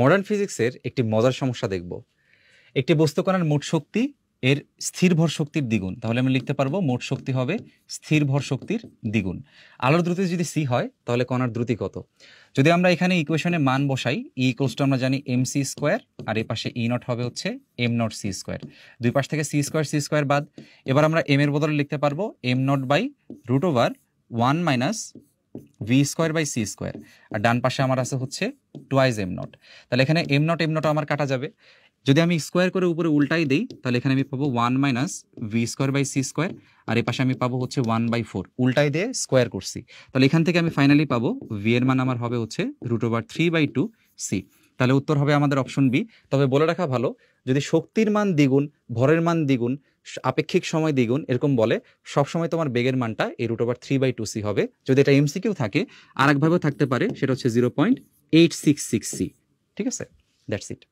Modern ফিজিক্সের একটি মজার সমস্যা দেখব। একটি বস্তু কণার মোট শক্তি এর স্থির ভর শক্তির দ্বিগুণ, তাহলে আমরা লিখতে পারবো মোট শক্তি হবে স্থির ভর শক্তির দ্বিগুণ। আলোর দ্রুতি যদি সি হয় তাহলে কণার দ্রুতি কত? যদি আমরা এখানে ইকুয়েশনে মান বসাই, ই ইকুয়ালস টু আমরা জানি এম সি স্কোয়ার, আর এই পাশে ই নট হবে হচ্ছে এম নট সি স্কোয়ার। দুই পাশ থেকে সি স্কোয়ার বাদ। এবার আমরা এম এর বদলে লিখতে পারবো m naught by root over 1 minus v square by c square, আর ডান পাশে আমার আছে হচ্ছে টুয়াইজ এম নট। তাহলে এখানে এম নট আমার কাটা যাবে। যদি আমি স্কোয়ার করে উপরে উল্টাই দিই তাহলে এখানে আমি পাবো 1 minus v square by c square, আর এই পাশে আমি পাবো হচ্ছে 1/4, উল্টাই দিয়ে স্কোয়ার করছি। তাহলে এখান থেকে আমি ফাইনালি পাবো ভি এর মান আমার হবে হচ্ছে √3/2 সি। তাহলে উত্তর হবে আমাদের অপশন বি। তবে বলে রাখা ভালো, যদি শক্তির মান দ্বিগুণ, ভরের মান দ্বিগুণ, আপেক্ষিক সময় দ্বিগুণ এরকম বলে, সবসময় তোমার বেগের মানটা এই √3/2 সি হবে। যদি এটা এমসিকিউ থাকে, আর একভাবেও থাকতে পারে, সেটা হচ্ছে 0.866 সি। ঠিক আছে, দ্যাটস ইট।